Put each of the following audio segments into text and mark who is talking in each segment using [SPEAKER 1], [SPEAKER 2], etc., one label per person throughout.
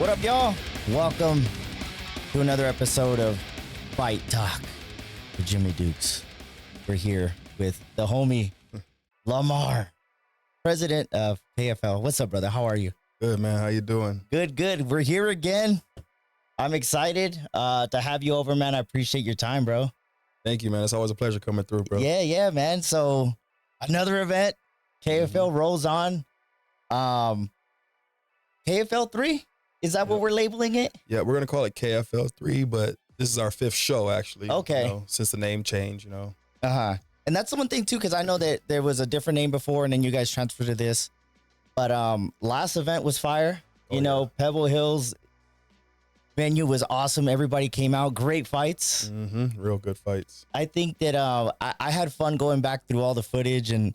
[SPEAKER 1] What up, y'all? Welcome to another episode of Fight Talk with Jimmy Dukes. We're here with the homie Lamar, president of KFL. What's up, brother? How are you?
[SPEAKER 2] Good, man. How you doing?
[SPEAKER 1] Good. We're here again. I'm excited to have you over, man. I appreciate your time, bro.
[SPEAKER 2] Thank you, man. It's always a pleasure coming through, bro.
[SPEAKER 1] Yeah, man. So another event, KFL rolls on. KFL 3? Is that what we're labeling it?
[SPEAKER 2] Yeah, we're gonna call it KFL 3, but this is our 5th show, actually.
[SPEAKER 1] Okay.
[SPEAKER 2] You know, since the name change, you know.
[SPEAKER 1] Uh-huh. And that's the one thing too, because I know that there was a different name before and then you guys transferred to this. But last event was fire. You know, Pebble Hills venue was awesome. Everybody came out. Great fights.
[SPEAKER 2] Real good fights.
[SPEAKER 1] I think that I had fun going back through all the footage, and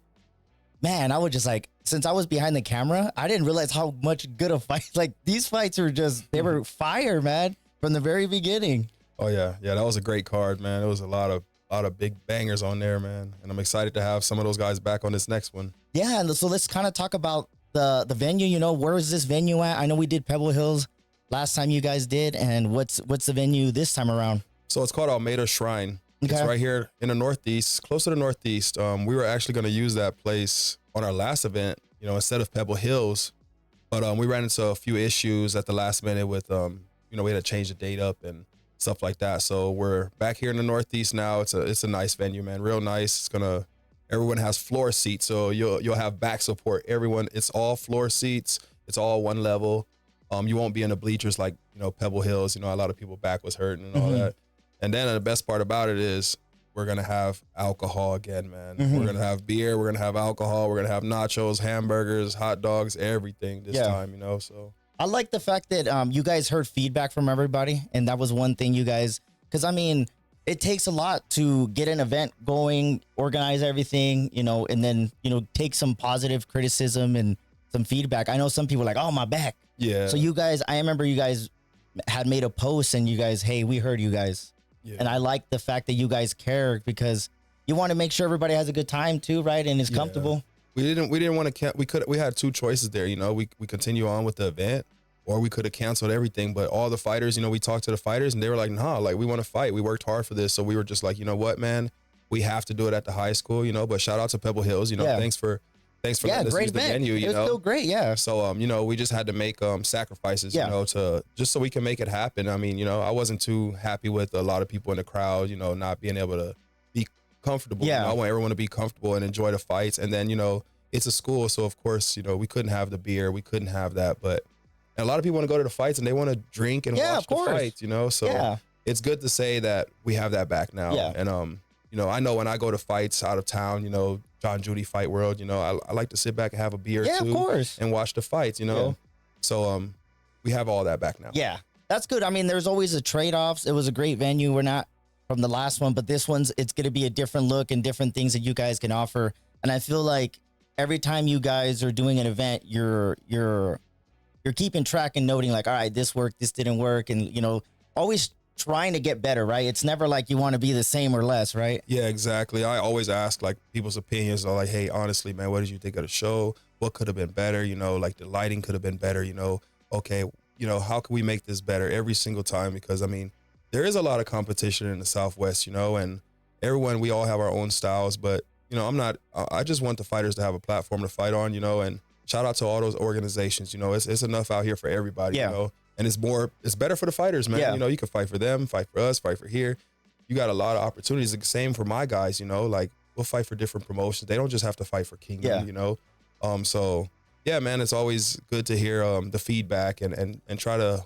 [SPEAKER 1] man, I was just like, since I was behind the camera, I didn't realize how much good a fight. Like these fights were just, they were fire, man, from the very beginning.
[SPEAKER 2] Oh yeah, that was a great card, man. It was a lot of big bangers on there, man. And I'm excited to have some of those guys back on this next one.
[SPEAKER 1] Yeah, and so let's kind of talk about the venue. You know, where is this venue at? I know we did Pebble Hills last time you guys did, and what's the venue this time around?
[SPEAKER 2] So it's called Almeida Shrine.
[SPEAKER 1] Okay.
[SPEAKER 2] It's right here in the Northeast, close to the Northeast. We were actually going to use that place on our last event, you know, instead of Pebble Hills. But we ran into a few issues at the last minute with, you know, we had to change the date up and stuff like that. So we're back here in the Northeast now. It's a nice venue, man. Real nice. Everyone has floor seats, so you'll have back support. Everyone, it's all floor seats. It's all one level. You won't be in the bleachers like, you know, Pebble Hills. You know, a lot of people back was hurting and all that. And then the best part about it is we're going to have alcohol again, man. We're going to have beer. We're going to have alcohol. We're going to have nachos, hamburgers, hot dogs, everything this time, you know, so.
[SPEAKER 1] I like the fact that you guys heard feedback from everybody. And that was one thing you guys, because I mean, it takes a lot to get an event going, organize everything, you know, and then, you know, take some positive criticism and some feedback. I know some people are like, oh, my back.
[SPEAKER 2] Yeah.
[SPEAKER 1] So you guys, I remember you guys had made a post and you guys, hey, we heard you guys. Yeah. And I like the fact that you guys care because you want to make sure everybody has a good time too, right? And is comfortable.
[SPEAKER 2] We didn't want to, we had two choices there. You know, we continue on with the event or we could have canceled everything. But all the fighters, you know, we talked to the fighters and they were like, nah, like we want to fight. We worked hard for this. So we were just like, you know what, man, we have to do it at the high school, you know, but shout out to Pebble Hills, you know, thanks for letting us use the venue, you know.
[SPEAKER 1] It was still great, yeah.
[SPEAKER 2] So, you know, we just had to make sacrifices, you know, to just so we can make it happen. I mean, you know, I wasn't too happy with a lot of people in the crowd, you know, not being able to be comfortable.
[SPEAKER 1] Yeah.
[SPEAKER 2] You know, I want everyone to be comfortable and enjoy the fights. And then, you know, it's a school. So, of course, you know, we couldn't have the beer. We couldn't have that. But and a lot of people want to go to the fights and they want to drink and watch the fights, you know. So it's good to say that we have that back now.
[SPEAKER 1] Yeah.
[SPEAKER 2] And, you know, I know when I go to fights out of town, you know, John Judy Fight World, you know, I like to sit back and have a beer or two
[SPEAKER 1] of course.
[SPEAKER 2] And watch the fights, you know. So we have all that back now.
[SPEAKER 1] Yeah, that's good. I mean, there's always a trade-offs. It was a great venue. We're not from the last one, but this one's, it's going to be a different look and different things that you guys can offer. And I feel like every time you guys are doing an event, you're keeping track and noting like, all right, this worked, this didn't work. And, you know, always trying to get better, right? It's never like you want to be the same or less, right?
[SPEAKER 2] Yeah, exactly. I always ask like people's opinions. Or like, hey, honestly, man, what did you think of the show? What could have been better? You know, like the lighting could have been better, you know, okay, you know, how can we make this better every single time? Because I mean, there is a lot of competition in the Southwest, you know, and we all have our own styles, but you know, I just want the fighters to have a platform to fight on, you know, and shout out to all those organizations, you know, it's enough out here for everybody, you know. And it's better for the fighters, man. You know, you can fight for them, fight for us, fight for here. You got a lot of opportunities. The same for my guys, you know, like we'll fight for different promotions. They don't just have to fight for Kingdom, you know? So yeah, man, it's always good to hear the feedback and try to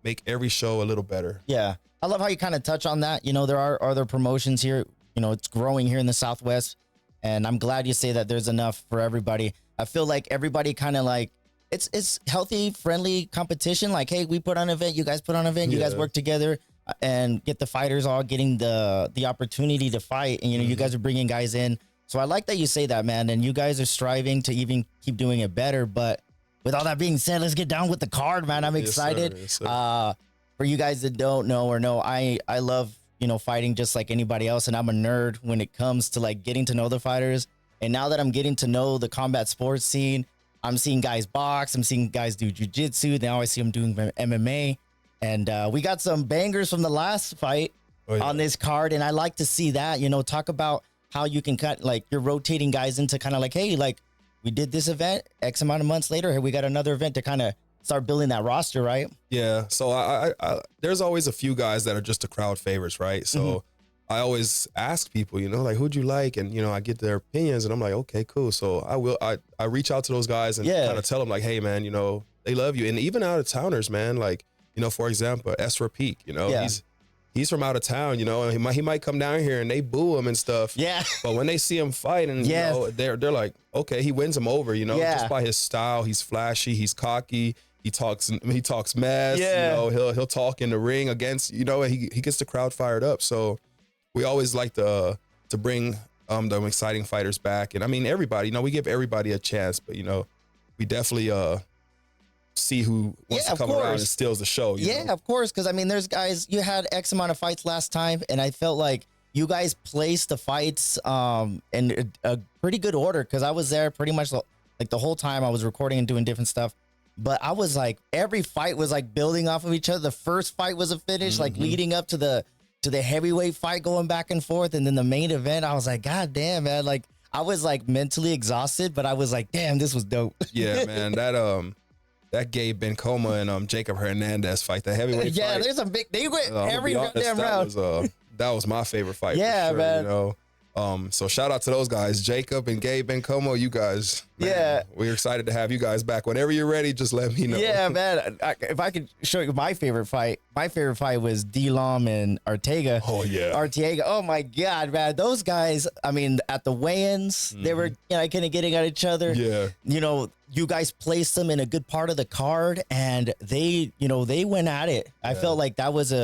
[SPEAKER 2] make every show a little better. Yeah.
[SPEAKER 1] I love how you kind of touch on that. You know, there are other promotions here, you know, it's growing here in the Southwest. And I'm glad you say that there's enough for everybody. I feel like everybody kind of like, it's healthy, friendly competition. Like, hey, we put on an event, you guys put on an event, you guys work together and get the fighters all getting the opportunity to fight. And, you know, you guys are bringing guys in. So I like that you say that, man. And you guys are striving to even keep doing it better. But with all that being said, let's get down with the card, man. I'm excited.
[SPEAKER 2] Yes, sir.
[SPEAKER 1] For you guys that don't know or know, I love, you know, fighting just like anybody else. And I'm a nerd when it comes to like getting to know the fighters. And now that I'm getting to know the combat sports scene, I'm seeing guys box. I'm seeing guys do jujitsu. Now I see them doing MMA. And we got some bangers from the last fight on this card. And I like to see that, you know, talk about how you can cut, like, you're rotating guys into kind of like, hey, like, we did this event X amount of months later. Hey, we got another event to kind of start building that roster, right?
[SPEAKER 2] Yeah. So I there's always a few guys that are just the crowd favorites, right? So I always ask people, you know, like, who'd you like? And, you know, I get their opinions and I'm like, okay, cool. So I reach out to those guys and kind of tell them like, hey, man, you know, they love you. And even out of towners, man, like, you know, for example, Ezra Peak, you know, he's from out of town, you know, and he might come down here and they boo him and stuff.
[SPEAKER 1] Yeah.
[SPEAKER 2] But when they see him fight and you know, they're like, okay, he wins them over, you know, just by his style. He's flashy, he's cocky, he talks mess, you know, he'll talk in the ring against, you know, he gets the crowd fired up. So we always like to bring the exciting fighters back. And I mean, everybody, you know, we give everybody a chance, but you know, we definitely see who wants to come around and steals the show. You know?
[SPEAKER 1] Of course. Because I mean, there's guys, you had X amount of fights last time, and I felt like you guys placed the fights in a pretty good order. Because I was there pretty much like the whole time I was recording and doing different stuff. But I was like, every fight was like building off of each other. The first fight was a finish, like leading up to the heavyweight fight, going back and forth, and then the main event. I was like, God damn, man! Like I was like mentally exhausted, but I was like, damn, this was dope.
[SPEAKER 2] Yeah, man. That Gabe Bencoma and Jacob Hernandez fight, the heavyweight fight.
[SPEAKER 1] Yeah, there's a big. They went every damn round.
[SPEAKER 2] That was my favorite fight.
[SPEAKER 1] Yeah,
[SPEAKER 2] for sure,
[SPEAKER 1] man.
[SPEAKER 2] You know, so shout out to those guys, Jacob and Gabe Bencoma. You guys, man, we're excited to have you guys back. Whenever you're ready, just let me know.
[SPEAKER 1] Yeah, man. If I could show you my favorite fight was D-Lom and Ortega.
[SPEAKER 2] Oh yeah,
[SPEAKER 1] Ortega. Oh my God, man. Those guys. I mean, at the weigh-ins, they were kind of getting at each other.
[SPEAKER 2] Yeah.
[SPEAKER 1] You know, you guys placed them in a good part of the card, and they went at it. I felt like that was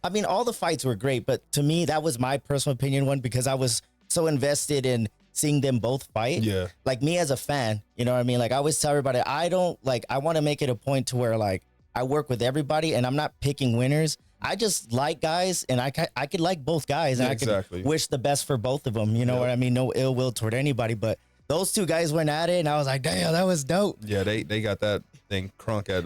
[SPEAKER 1] I mean, all the fights were great, but to me, that was my personal opinion one, because I was so invested in seeing them both fight.
[SPEAKER 2] Yeah.
[SPEAKER 1] Like me as a fan, you know what I mean? Like I always tell everybody, I want to make it a point to where like I work with everybody and I'm not picking winners. I just like guys, and I could like both guys, and I could wish the best for both of them. You know what I mean? No ill will toward anybody, but those two guys went at it, and I was like, damn, that was dope.
[SPEAKER 2] Yeah, they got that thing crunk at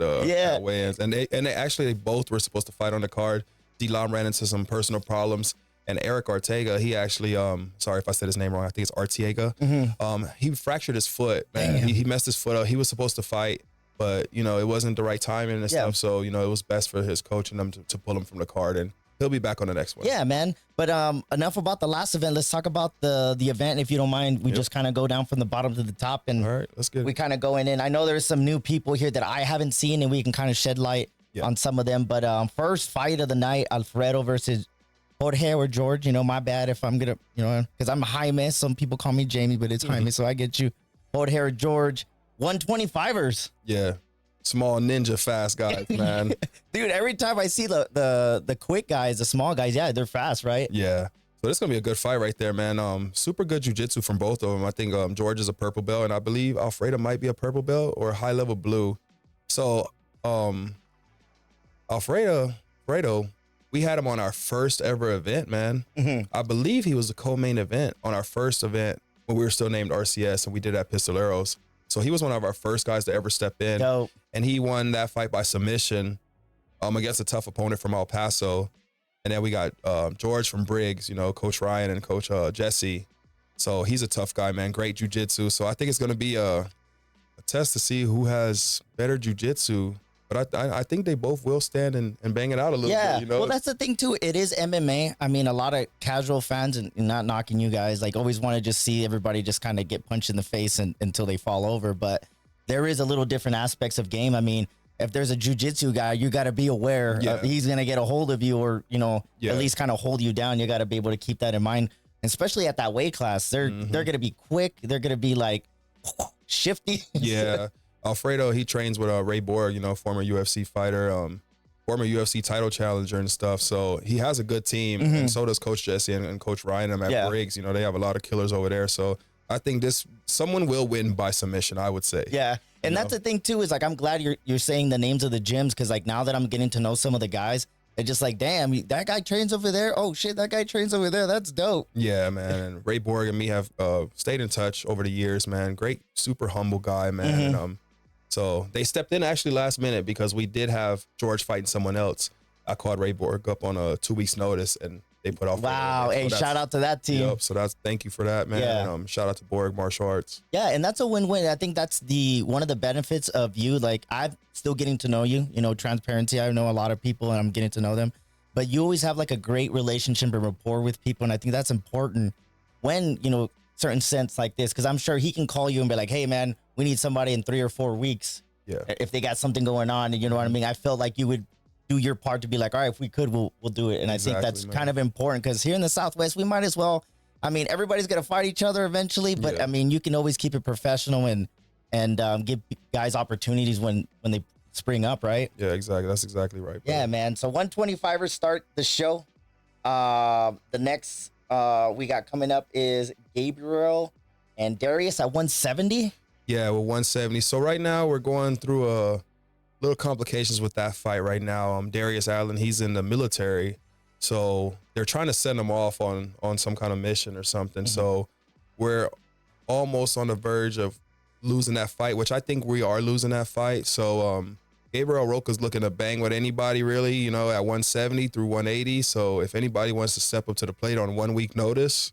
[SPEAKER 2] weigh-ins, and they both were supposed to fight on the card. D-Lom ran into some personal problems, and Eric Ortega, he actually, sorry if I said his name wrong, I think it's Artiega. He fractured his foot, man. He messed his foot up. He was supposed to fight, but you know, it wasn't the right timing and stuff. So you know, it was best for his coach and them to pull him from the card, and he'll be back on the next one.
[SPEAKER 1] Yeah, man. But enough about the last event. Let's talk about the event, if you don't mind. We just kind of go down from the bottom to the top, and
[SPEAKER 2] all right, let's get it.
[SPEAKER 1] We kind of going in. I know there's some new people here that I haven't seen, and we can kind of shed light on some of them. But first fight of the night, Alfredo versus Jorge or George. You know, my bad if I'm gonna, you know, because I'm Jaime. Some people call me Jamie, but it's Jaime, so I get you. Jorge or George, 125ers.
[SPEAKER 2] Yeah. Small ninja fast guys, man.
[SPEAKER 1] Dude, every time I see the quick guys, the small guys, they're fast, right?
[SPEAKER 2] Yeah. So this is gonna be a good fight right there, man. Super good jiu-jitsu from both of them. I think George is a purple belt, and I believe Alfredo might be a purple belt or a high level blue. So Alfredo, we had him on our first ever event, man. I believe he was the co-main event on our first event when we were still named RCS, and we did at Pistoleros. So he was one of our first guys to ever step in.
[SPEAKER 1] Dope.
[SPEAKER 2] And he won that fight by submission against a tough opponent from El Paso. And then we got George from Briggs, you know, Coach Ryan and Coach Jesse. So he's a tough guy, man. Great jiu-jitsu. So I think it's going to be a test to see who has better jiu-jitsu. But I think they both will stand and bang it out a little bit, you know?
[SPEAKER 1] Well, that's the thing, too. It is MMA. I mean, a lot of casual fans, and not knocking you guys, like always want to just see everybody just kind of get punched in the face until they fall over. But there is a little different aspects of game. I mean, if there's a jiu-jitsu guy, you got to be aware he's going to get a hold of you, or, you know, at least kind of hold you down. You got to be able to keep that in mind. And especially at that weight class, they're going to be quick. They're going to be like shifty.
[SPEAKER 2] Yeah. Alfredo, he trains with Ray Borg, you know, former UFC fighter, former UFC title challenger and stuff. So he has a good team, and so does Coach Jesse and Coach Ryan and at Briggs. You know, they have a lot of killers over there. So I think someone will win by submission, I would say.
[SPEAKER 1] Yeah. And that's the thing too, is like, I'm glad you're saying the names of the gyms, because like now that I'm getting to know some of the guys, it's just like, damn, that guy trains over there. Oh shit, that guy trains over there. That's dope.
[SPEAKER 2] Yeah, man. And Ray Borg and me have stayed in touch over the years, man. Great, super humble guy, man. And, So they stepped in actually last minute because we did have George fighting someone else. I called Ray Borg up on a 2 weeks notice, and they put off.
[SPEAKER 1] Wow. Hey, shout out to that team.
[SPEAKER 2] Yep. So thank you for that, man.
[SPEAKER 1] Yeah.
[SPEAKER 2] And, shout out to Borg Martial Arts.
[SPEAKER 1] Yeah, and that's a win-win. I think that's one of the benefits of you. Like, I'm still getting to know you, transparency. I know a lot of people and I'm getting to know them, but you always have like a great relationship and rapport with people. And I think that's important when, certain sense like this, because I'm sure he can call you and be like, hey man, we need somebody in 3 or 4 weeks.
[SPEAKER 2] Yeah.
[SPEAKER 1] If they got something going on, and you know what I mean? I felt like you would do your part to be like, all right, if we could, we'll do it. And I think that's kind of important, because here in the Southwest, we might as well, everybody's going to fight each other eventually, but you can always keep it professional and give guys opportunities when they spring up, right?
[SPEAKER 2] Yeah, exactly. That's exactly right, bro.
[SPEAKER 1] Yeah, man. So 125ers start the show. The next we got coming up is Gabriel and Darius at 170.
[SPEAKER 2] Yeah, we're 170. So right now we're going through a little complications with that fight right now. Darius Allen, he's in the military, so they're trying to send him off on some kind of mission or something. So we're almost on the verge of losing that fight, which I think we are losing that fight. So Gabriel Roca's looking to bang with anybody really, at 170 through 180. So if anybody wants to step up to the plate on 1 week notice,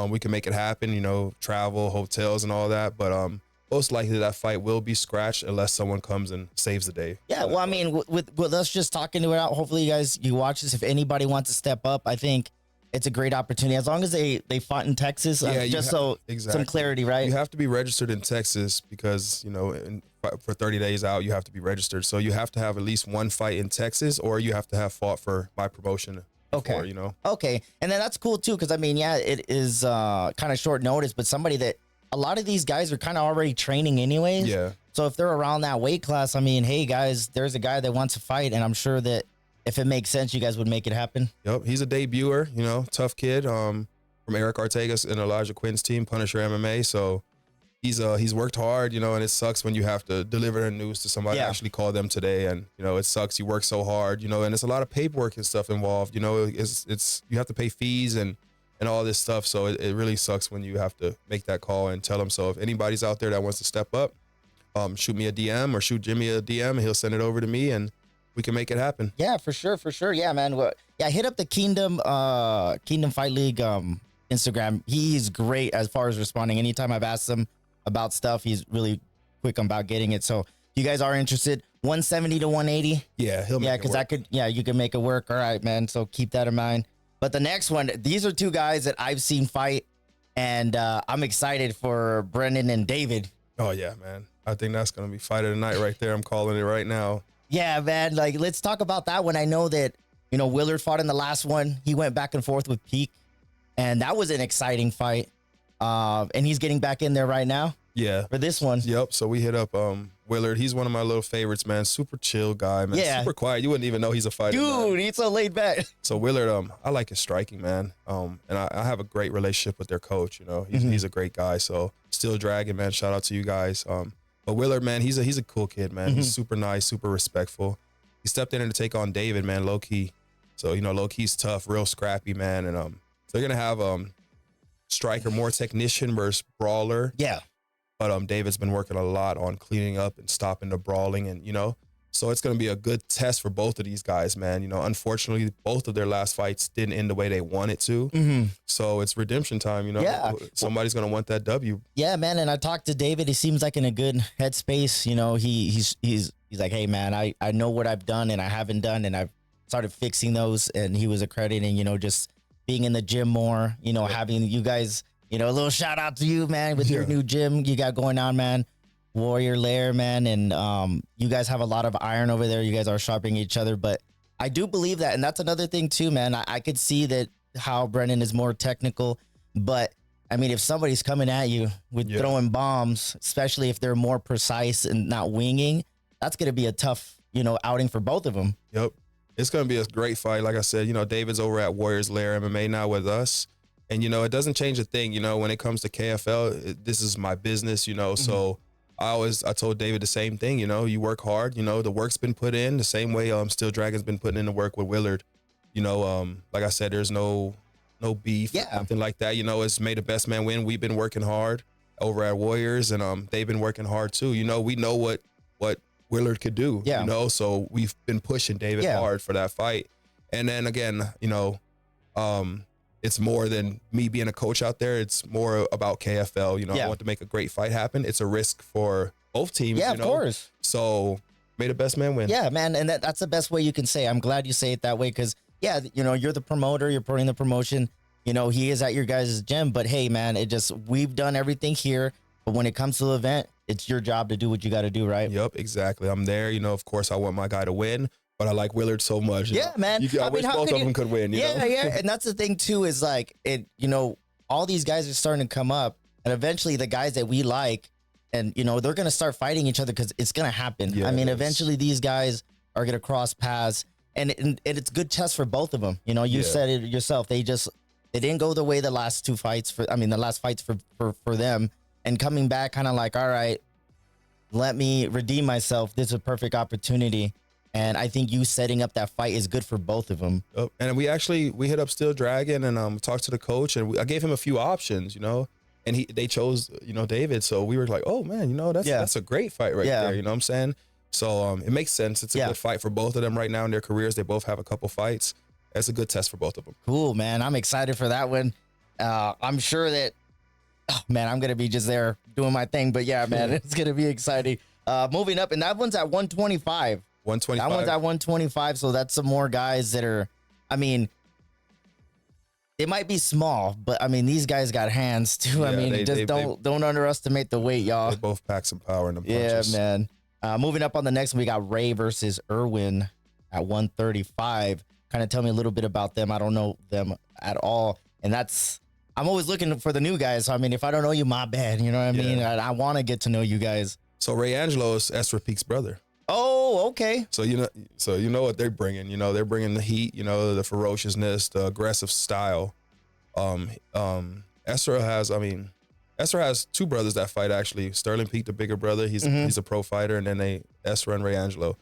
[SPEAKER 2] we can make it happen, travel, hotels and all that. But most likely that fight will be scratched unless someone comes and saves the day.
[SPEAKER 1] Yeah, well, with us just talking to it out, hopefully you watch this. If anybody wants to step up, I think it's a great opportunity, as long as they fought in Texas. Some clarity, right?
[SPEAKER 2] You have to be registered in Texas because, for 30 days out, you have to be registered. So you have to have at least one fight in Texas, or you have to have fought for my promotion. Before,
[SPEAKER 1] Okay. And then that's cool too, because it is kind of short notice, but somebody that a lot of these guys are kind of already training anyways.
[SPEAKER 2] Yeah.
[SPEAKER 1] So if they're around that weight class, hey guys, there's a guy that wants to fight, and I'm sure that if it makes sense, you guys would make it happen.
[SPEAKER 2] Yep. He's a debuter, tough kid, from Eric Ortega's and Elijah Quinn's team, Punisher MMA. So he's worked hard, and it sucks when you have to deliver the news to somebody. I actually called them today, and it sucks. You work so hard, and it's a lot of paperwork and stuff involved. It's you have to pay fees and all this stuff. So it really sucks when you have to make that call and tell them. So if anybody's out there that wants to step up, shoot me a DM or shoot Jimmy a DM, and he'll send it over to me, and we can make it happen.
[SPEAKER 1] Yeah, for sure. Yeah, man. Well, hit up the Kingdom Fight League Instagram. He's great as far as responding. Anytime I've asked him about stuff, he's really quick about getting it. So if you guys are interested, 170 to 180.
[SPEAKER 2] Yeah, he'll make it work.
[SPEAKER 1] You can make it work. All right, man. So keep that in mind. But the next one, these are two guys that I've seen fight, and I'm excited for Brendan and David.
[SPEAKER 2] Oh yeah, man. I think that's gonna be fight of the night right there. I'm calling it right now.
[SPEAKER 1] Yeah, man. Like, let's talk about that one. I know that Willard fought in the last one. He went back and forth with Peak, and that was an exciting fight. And he's getting back in there right now.
[SPEAKER 2] Yeah.
[SPEAKER 1] For this one.
[SPEAKER 2] Yep. So we hit up Willard. He's one of my little favorites, man. Super chill guy, man. Yeah. Super quiet. You wouldn't even know he's a fighter.
[SPEAKER 1] Dude,
[SPEAKER 2] man.
[SPEAKER 1] He's so laid back.
[SPEAKER 2] So Willard, I like his striking, man. And I have a great relationship with their coach. He's a great guy. So Still Dragon, man. Shout out to you guys. But Willard, man, he's a cool kid, man. He's super nice, super respectful. He stepped in to take on David, man, low key. So low key's tough, real scrappy, man. And they're gonna have striker, more technician versus brawler.
[SPEAKER 1] Yeah.
[SPEAKER 2] But David's been working a lot on cleaning up and stopping the brawling, and so it's gonna be a good test for both of these guys, man. Unfortunately, both of their last fights didn't end the way they wanted to. So it's redemption time.
[SPEAKER 1] Yeah.
[SPEAKER 2] Somebody's gonna want that W.
[SPEAKER 1] Yeah, man. And I talked to David. He seems like in a good headspace. He's like, hey, man, I know what I've done and I haven't done, and I've started fixing those. And he was accrediting, just being in the gym more. Having you guys. A little shout out to you, man, with your new gym you got going on, man. Warrior Lair, man. And you guys have a lot of iron over there. You guys are sharpening each other. But I do believe that. And that's another thing, too, man. I could see that how Brennan is more technical. But, if somebody's coming at you with throwing bombs, especially if they're more precise and not winging, that's going to be a tough, outing for both of them.
[SPEAKER 2] Yep. It's going to be a great fight. Like I said, David's over at Warriors Lair MMA now with us. And, it doesn't change a thing, when it comes to KFL, this is my business, so I told David the same thing, you work hard, the work's been put in the same way Still Dragon's been putting in the work with Willard. Like I said, there's no beef, nothing like that. It's made the best man win. We've been working hard over at Warriors, and they've been working hard too. We know what what Willard could do.
[SPEAKER 1] Yeah.
[SPEAKER 2] You know, so we've been pushing David hard for that fight. And then again, you know, it's more than me being a coach out there. It's more about KFL. You know, I want to make a great fight happen. It's a risk for both teams.
[SPEAKER 1] Yeah,
[SPEAKER 2] you know?
[SPEAKER 1] of course.
[SPEAKER 2] So may the best man win.
[SPEAKER 1] Yeah, man. And that's the best way you can say. I'm glad you say it that way because, yeah, you know, you're the promoter. You're putting the promotion. You know, he is at your guys' gym. But, hey, man, we've done everything here. But when it comes to the event, it's your job to do what you got to do, right?
[SPEAKER 2] Yep, exactly. I'm there. You know, of course, I want my guy to win. But I like Willard so much.
[SPEAKER 1] Yeah, man.
[SPEAKER 2] I wish both of them could win. You know?
[SPEAKER 1] Yeah. And that's the thing, too, is like, you know, all these guys are starting to come up. And eventually the guys that we like, and, you know, they're going to start fighting each other because it's going to happen.
[SPEAKER 2] Yes.
[SPEAKER 1] I mean, eventually these guys are going to cross paths. And it's good test for both of them. You know, you said it yourself. They didn't go the way the last two fights the last fights for them. And coming back kind of like, all right, let me redeem myself. This is a perfect opportunity. And I think you setting up that fight is good for both of them.
[SPEAKER 2] And we hit up Steel Dragon and talked to the coach, and I gave him a few options, you know, and they chose, you know, David. So we were like, oh man, you know, that's a great fight right there. You know what I'm saying? So it makes sense. It's a good fight for both of them right now in their careers. They both have a couple fights. That's a good test for both of them.
[SPEAKER 1] Cool, man. I'm excited for that one. I'm sure that, oh man, I'm going to be just there doing my thing. But yeah, man, it's going to be exciting. Moving up, and that one's at 125.
[SPEAKER 2] 125.
[SPEAKER 1] That one's at 125. So that's some more guys that are, I mean, they might be small, but I mean, these guys got hands too. I mean, don't underestimate the weight, y'all.
[SPEAKER 2] They both pack some power in them punches.
[SPEAKER 1] Yeah, man. Moving up on the next one, we got Ray versus Irwin at 135. Kind of tell me a little bit about them. I don't know them at all. And I'm always looking for the new guys. So, I mean, if I don't know you, my bad. You know what I mean? I want to get to know you guys.
[SPEAKER 2] So Ray Angelo is Ezra Peak's brother.
[SPEAKER 1] Oh, okay.
[SPEAKER 2] So you know what they're bringing. You know, they're bringing the heat. You know, the ferociousness, the aggressive style. Ezra has two brothers that fight actually. Sterling Peak, the bigger brother, he's a pro fighter, and then Ezra and Ray Angelo.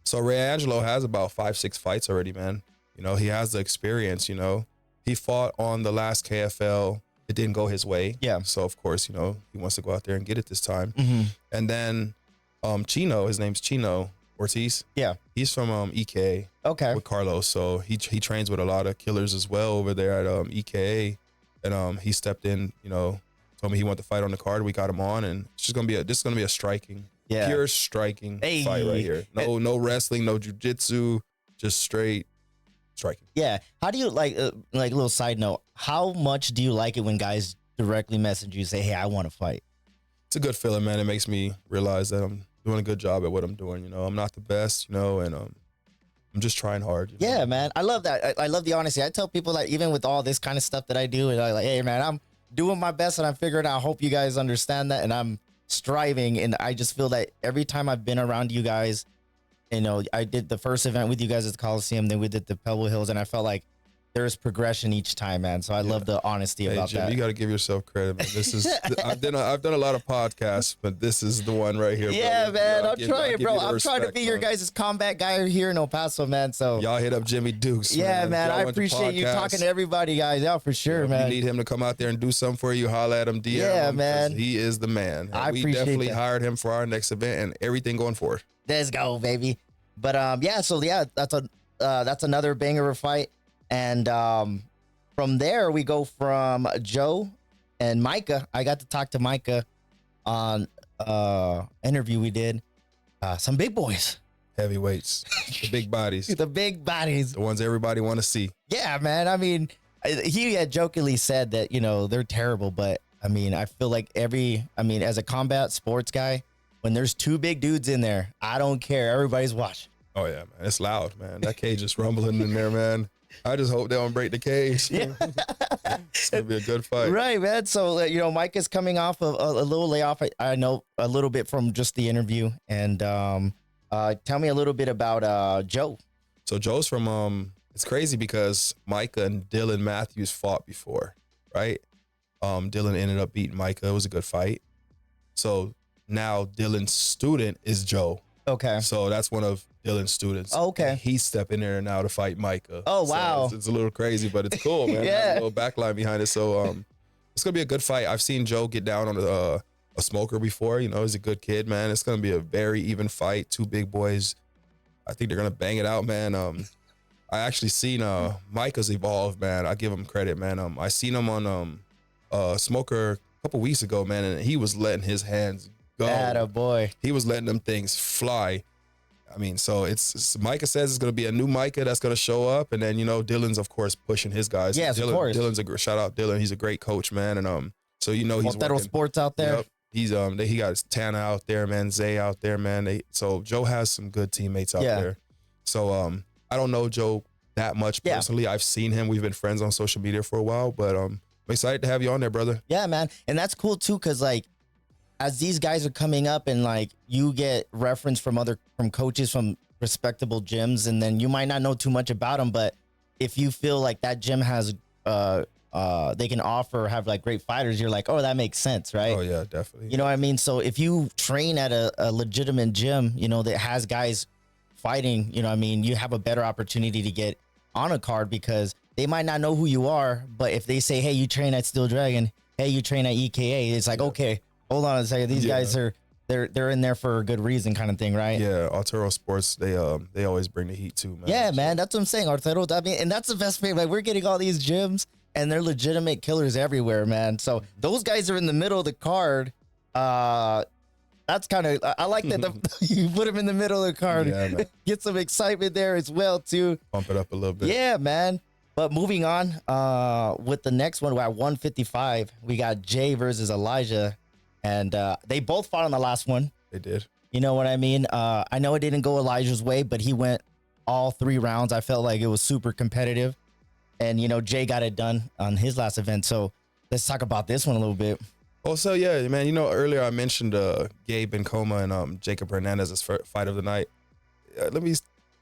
[SPEAKER 2] So Ray Angelo has about 5-6 fights already, man. You know, he has the experience. You know, he fought on the last KFL. It didn't go his way. Yeah. So of course, you know, he wants to go out there and get it this time. And then Chino, his name's Chino Ortiz. Yeah. He's from EKA. Okay. With Carlos. So he trains with a lot of killers as well over there at EKA. And he stepped in, you know, told me he wanted to fight on the card. We got him on, and it's just gonna be a striking, pure striking fight right here. No wrestling, no jiu-jitsu, just straight striking. Yeah. How do you like a little side note, how much do you like it when guys directly message you, say, hey, I want to fight? It's a good feeling, man. It makes me realize that I'm doing a good job at what I'm doing. You know, I'm not the best, you know, and I'm just trying hard. You know? Yeah, man. I love that. I love the honesty. I tell people that even with all this kind of stuff that I do, and I'm like, hey, man, I'm doing my best and I'm figuring out. I hope you guys understand that, and I'm striving. And I just feel that every time I've been around you guys, you know, I did the first event with you guys at the Coliseum, then we did the Pebble Hills, and I felt like there's progression each time, man. So I love the honesty about Jim, that. You got to give yourself credit, man. This is I've done a lot of podcasts, but this is the one right here. Yeah, brother. Man. I'm trying, bro. I'm trying to be your guys' combat guy here in El Paso, man. So y'all hit up Jimmy Dukes. Yeah, man. I appreciate you talking to everybody, guys. Yeah, for sure, man. You need him to come out there and do something for you. Holla at him, DM him, man. He is the man. We definitely hired him for our next event and everything going forward. Let's go, baby. But that's another banger of a fight. And from there, we go from Joe and Micah. I got to talk to Micah on interview we did. Some big boys. Heavyweights. The big bodies. The big bodies. The ones everybody want to see. Yeah, man. I mean, he had jokingly said that, you know, they're terrible. But, I mean, I feel like as a combat sports guy, when there's two big dudes in there, I don't care. Everybody's watching. Oh, yeah, man. It's loud, man. That cage is rumbling in there, man. I just hope they don't break the cage. Yeah. It's going to be a good fight. Right, man. So, you know, Mike is coming off a little layoff. I know a little bit from just the interview. And tell me a little bit about Joe. So Joe's from, it's crazy because Micah and Dylan Matthews fought before, right? Dylan ended up beating Micah. It was a good fight. So now Dylan's student is Joe. Okay. So that's one of Dylan's students. Oh, okay. And he's stepping there now to fight Micah. Oh, wow. So it's a little crazy, but it's cool, man. Yeah. A little backline behind it. So it's going to be a good fight. I've seen Joe get down on a smoker before. You know, he's a good kid, man. It's gonna be a very even fight. Two big boys. I think they're gonna bang it out, man. I actually seen Micah's evolve, man. I give him credit, man. I seen him on Smoker a couple weeks ago, man, and he was letting his hands go.
[SPEAKER 1] Atta boy.
[SPEAKER 2] He was letting them things fly. I mean, so it's Micah says it's gonna be a new Micah that's gonna show up, and then Dylan's of course pushing his guys.
[SPEAKER 1] Yes,
[SPEAKER 2] Dylan,
[SPEAKER 1] of course.
[SPEAKER 2] Dylan's shout out Dylan. He's a great coach, man, and so he's
[SPEAKER 1] Montero
[SPEAKER 2] working.
[SPEAKER 1] Sports out there.
[SPEAKER 2] Yep. He's he got Tana out there, man. Zay out there, man. So Joe has some good teammates out there. So I don't know Joe that much personally. I've seen him. We've been friends on social media for a while, but I'm excited to have you on there, brother.
[SPEAKER 1] Yeah, man. And that's cool too, because like as these guys are coming up and like you get reference from coaches from respectable gyms, and then you might not know too much about them, but if you feel like that gym has they can offer have like great fighters, you're like, oh, that makes sense, right?
[SPEAKER 2] Oh yeah, definitely.
[SPEAKER 1] You know what I mean? So if you train at a legitimate gym, that has guys fighting, you know what I mean, you have a better opportunity to get on a card, because they might not know who you are, but if they say, hey, you train at Steel Dragon, hey, you train at EKA, it's like, okay, hold on a second, these guys are they're in there for a good reason, kind of thing, right?
[SPEAKER 2] Yeah, Arturo Sports, they always bring the heat too, man.
[SPEAKER 1] Yeah, man, that's what I'm saying, Arturo. I mean, and that's the best thing. Like, we're getting all these gyms, and they're legitimate killers everywhere, man. So those guys are in the middle of the card. That's kind of, I like that you put them in the middle of the card.
[SPEAKER 2] Yeah, man.
[SPEAKER 1] Get some excitement there as well too.
[SPEAKER 2] Pump it up a little bit.
[SPEAKER 1] Yeah, man. But moving on, with the next one, we're at 155. We got Jay versus Elijah, and they both fought on the last one.
[SPEAKER 2] They did.
[SPEAKER 1] You know what I mean? I know it didn't go Elijah's way, but he went all 3 rounds. I felt like it was super competitive, and Jay got it done on his last event. So let's talk about this one a little bit.
[SPEAKER 2] Oh, so yeah, man. Earlier I mentioned Gabe Bencoma and Jacob Hernandez's fight of the night.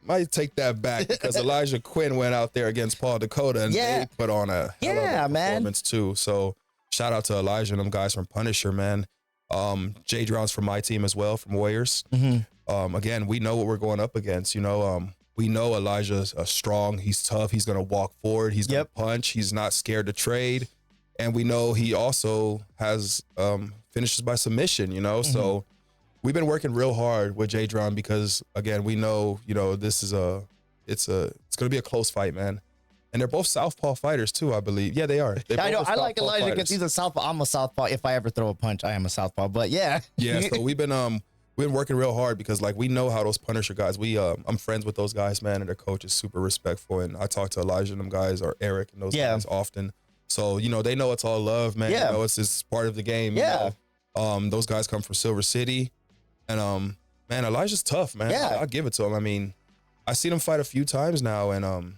[SPEAKER 2] Might take that back because Elijah Quinn went out there against Paul Dakota, and they put on a hell of a performance too. So shout out to Elijah and them guys from Punisher, man. Jay Drown's from my team as well, from Warriors. Mm-hmm. Again, we know what we're going up against. We know Elijah's strong. He's tough. He's gonna walk forward. He's gonna punch. He's not scared to trade. And we know he also has finishes by submission, Mm-hmm. So we've been working real hard with Jay Drown because, again, we know, this is it's going to be a close fight, man. And they're both southpaw fighters too, I believe. Yeah, they are.
[SPEAKER 1] I know. I like Elijah because he's a southpaw. I'm a southpaw. If I ever throw a punch, I am a southpaw. But yeah.
[SPEAKER 2] Yeah. So we've been working real hard because we know how those Punisher guys. I'm friends with those guys, man, and their coach is super respectful. And I talk to Elijah and them guys, or Eric and those guys often. So, they know it's all love, man.
[SPEAKER 1] Yeah.
[SPEAKER 2] It's just part of the game.
[SPEAKER 1] Yeah.
[SPEAKER 2] Those guys come from Silver City. And, man, Elijah's tough, man.
[SPEAKER 1] Yeah.
[SPEAKER 2] I'll give it to him. I mean, I've seen him fight a few times now, and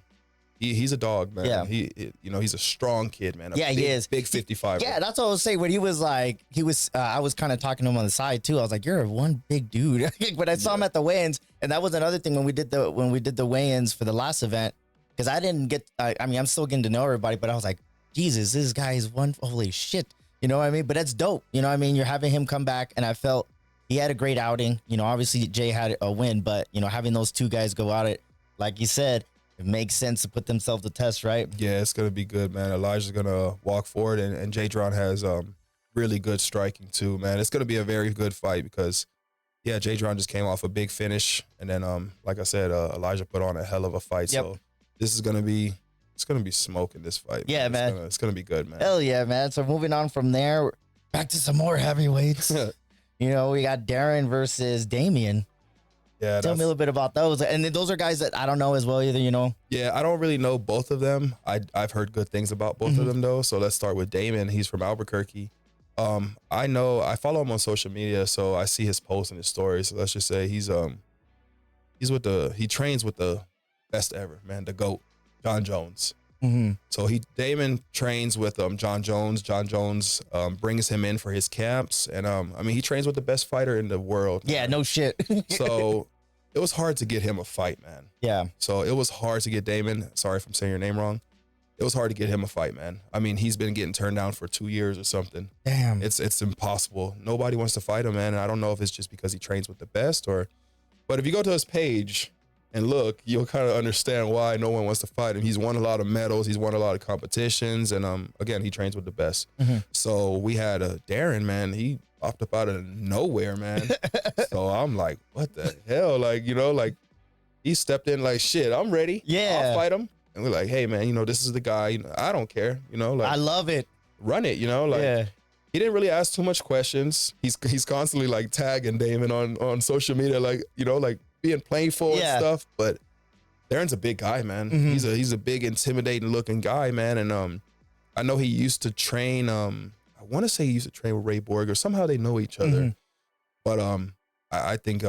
[SPEAKER 2] he's a dog, man.
[SPEAKER 1] Yeah.
[SPEAKER 2] He's a strong kid, man.
[SPEAKER 1] He is.
[SPEAKER 2] Big 55.
[SPEAKER 1] Yeah, that's what I was saying. When I was kind of talking to him on the side too. I was like, you're one big dude. But I saw him at the weigh-ins, and that was another thing when we did the weigh-ins for the last event, because I didn't get, I'm still getting to know everybody, but I was like, Jesus, this guy is holy shit. You know what I mean? But that's dope. You know what I mean? You're having him come back, and I felt he had a great outing. Obviously Jay had a win, but having those two guys go at it, like you said, it makes sense to put themselves to test, right?
[SPEAKER 2] Yeah, it's gonna be good, man. Elijah's gonna walk forward, and Jay Drown has really good striking too, man. It's gonna be a very good fight because, yeah, Jay Drown just came off a big finish, and then like I said, Elijah put on a hell of a fight. Yep. So this is gonna be. It's going to be smoking this fight.
[SPEAKER 1] Yeah, man.
[SPEAKER 2] It's going to be good, man.
[SPEAKER 1] Hell yeah, man. So moving on from there, back to some more heavyweights. We got Darren versus Damian.
[SPEAKER 2] Yeah.
[SPEAKER 1] Tell me a little bit about those. And those are guys that I don't know as well either,
[SPEAKER 2] Yeah, I don't really know both of them. I've heard good things about both of them, though. So let's start with Damian. He's from Albuquerque. I follow him on social media, so I see his posts and his stories. So let's just say he trains with the best ever, man, the GOAT. John Jones. Mm-hmm. So Damon trains with John Jones. John Jones brings him in for his camps, and he trains with the best fighter in the world.
[SPEAKER 1] Yeah, man. No shit.
[SPEAKER 2] So it was hard to get him a fight, man.
[SPEAKER 1] Yeah.
[SPEAKER 2] So it was hard to get Damon. Sorry if I'm saying your name wrong. It was hard to get him a fight, man. He's been getting turned down for 2 years or something.
[SPEAKER 1] Damn.
[SPEAKER 2] It's impossible. Nobody wants to fight him, man. And I don't know if it's just because he trains with the best but if you go to his page and look, you'll kind of understand why no one wants to fight him. He's won a lot of medals. He's won a lot of competitions. And again, he trains with the best. So we had Darren, man. He popped up out of nowhere, man. So I'm like, what the hell? Like, you know, like he stepped in like, shit, I'm ready.
[SPEAKER 1] Yeah.
[SPEAKER 2] I'll fight him. And we're like, hey, man, you know, this is the guy. You know, I don't care. You know, like
[SPEAKER 1] I love it.
[SPEAKER 2] run it, you know, like.
[SPEAKER 1] Yeah.
[SPEAKER 2] He didn't really ask too much questions. He's constantly like tagging Damon on social media, like, you know, like being playful and stuff. But Darren's a big guy, man. He's a big, intimidating looking guy, man. And I know he used to train. I want to say he used to train with Ray Borg, or somehow they know each other. But I think